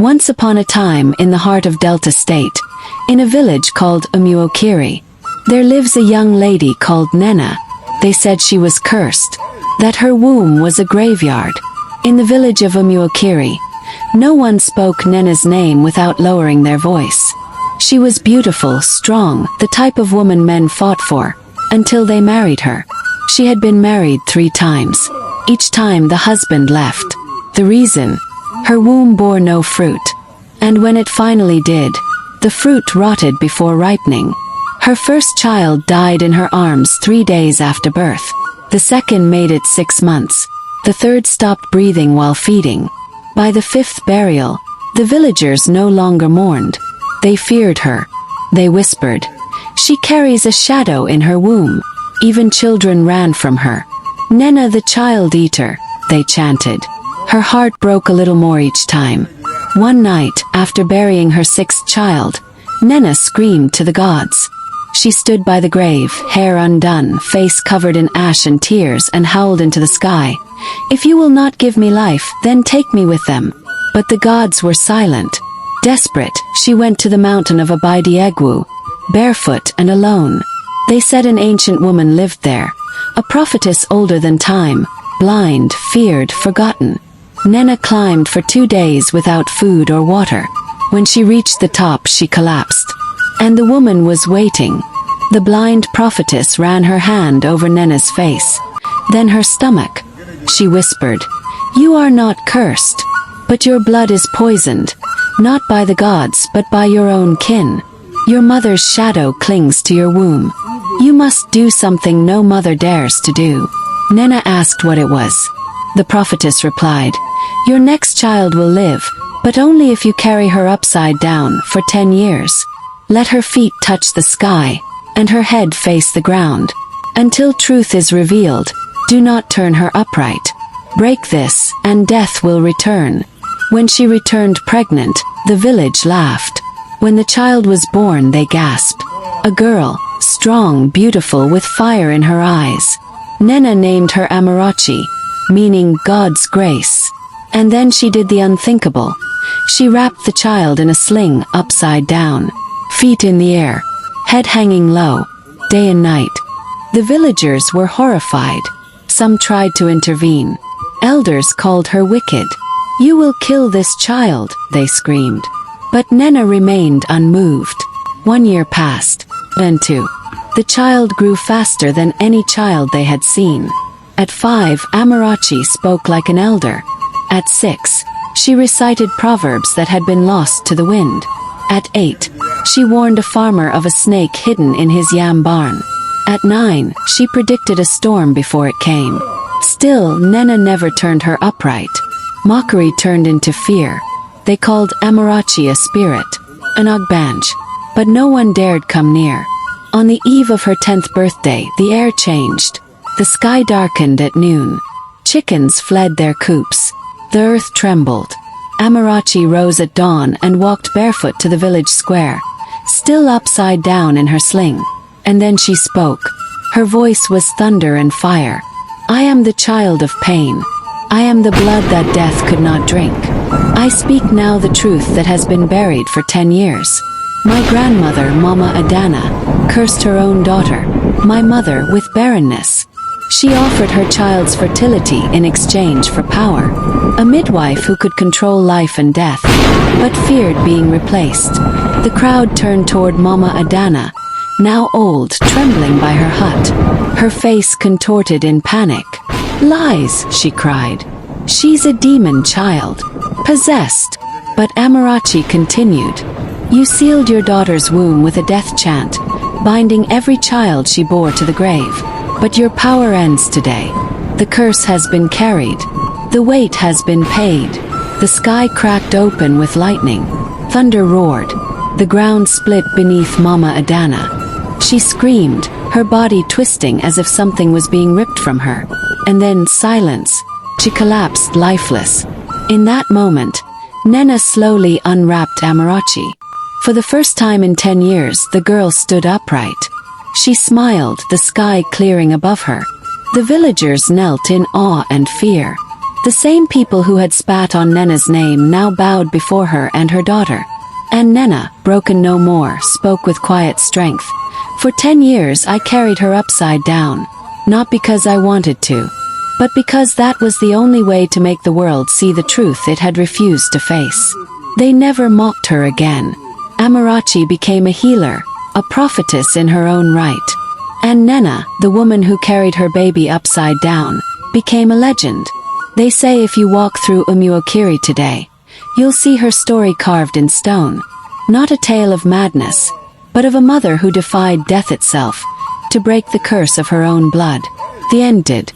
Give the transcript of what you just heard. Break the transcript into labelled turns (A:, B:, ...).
A: Once upon a time in the heart of Delta State, in a village called Umuokiri, there lives a young lady called Nnenna. They said she was cursed, that her womb was a graveyard. In the village of Umuokiri, no one spoke Nnenna's name without lowering their voice. She was beautiful, strong, the type of woman men fought for, until they married her. She had been married 3 times. Each time the husband left. The reason? Her womb bore no fruit. And when it finally did, the fruit rotted before ripening. Her first child died in her arms 3 days after birth. The second made it 6 months. The third stopped breathing while feeding. By the 5th burial, the villagers no longer mourned. They feared her. They whispered, "She carries a shadow in her womb." Even children ran from her. "Nnenna the child eater," they chanted. Her heart broke a little more each time. One night, after burying her 6th child, Nnenna screamed to the gods. She stood by the grave, hair undone, face covered in ash and tears, and howled into the sky, "If you will not give me life, then take me with them." But the gods were silent. Desperate, she went to the mountain of Abidiegwu, barefoot and alone. They said an ancient woman lived there, a prophetess older than time, blind, feared, forgotten. Nnenna climbed for 2 days without food or water. When she reached the top, she collapsed. And the woman was waiting. The blind prophetess ran her hand over Nnenna's face, then her stomach. She whispered, "You are not cursed, but your blood is poisoned, not by the gods but by your own kin. Your mother's shadow clings to your womb. You must do something no mother dares to do." Nnenna asked what it was. The prophetess replied, "Your next child will live, but only if you carry her upside down for 10 years. Let her feet touch the sky, and her head face the ground. Until truth is revealed, do not turn her upright. Break this, and death will return." When she returned pregnant, the village laughed. When the child was born, they gasped. A girl, strong, beautiful, with fire in her eyes. Nnenna named her Amarachi, meaning God's grace. And then she did the unthinkable. She wrapped the child in a sling upside down, feet in the air, head hanging low, day and night. The villagers were horrified. Some tried to intervene. Elders called her wicked. "You will kill this child," they screamed. But Nnenna remained unmoved. 1 year passed, then 2. The child grew faster than any child they had seen. At 5, Amarachi spoke like an elder. At 6, she recited proverbs that had been lost to the wind. At 8, she warned a farmer of a snake hidden in his yam barn. At 9, she predicted a storm before it came. Still, Nnenna never turned her upright. Mockery turned into fear. They called Amarachi a spirit, an ogbanj, but no one dared come near. On the eve of her 10th birthday, the air changed. The sky darkened at noon. Chickens fled their coops. The earth trembled. Amarachi rose at dawn and walked barefoot to the village square, still upside down in her sling. And then she spoke. Her voice was thunder and fire. "I am the child of pain. I am the blood that death could not drink. I speak now the truth that has been buried for 10 years. My grandmother, Mama Nnenna, cursed her own daughter, my mother, with barrenness. She offered her child's fertility in exchange for power, a midwife who could control life and death, but feared being replaced. The crowd turned toward Mama Nnenna, now old, trembling by her hut, her face contorted in panic. "Lies," she cried. "She's a demon child, possessed." But Amarachi continued, "You sealed your daughter's womb with a death chant, binding every child she bore to the grave. But your power ends today. The curse has been carried. The weight has been paid." The sky cracked open with lightning. Thunder roared. The ground split beneath Mama Nnenna. She screamed, her body twisting as if something was being ripped from her. And then silence. She collapsed lifeless. In that moment, Nnenna slowly unwrapped Amarachi. For the first time in 10 years, the girl stood upright. She smiled, the sky clearing above her. The villagers knelt in awe and fear. The same people who had spat on Nnenna's name now bowed before her and her daughter. And Nnenna, broken no more, spoke with quiet strength. For 10 years I carried her upside down, not because I wanted to, but because that was the only way to make the world see the truth it had refused to face. They never mocked her again. Amarachi became a healer, a prophetess in her own right. And Nnenna, the woman who carried her baby upside down, became a legend. They say if you walk through Umuokiri today, you'll see her story carved in stone. Not a tale of madness, but of a mother who defied death itself, to break the curse of her own blood. The end did.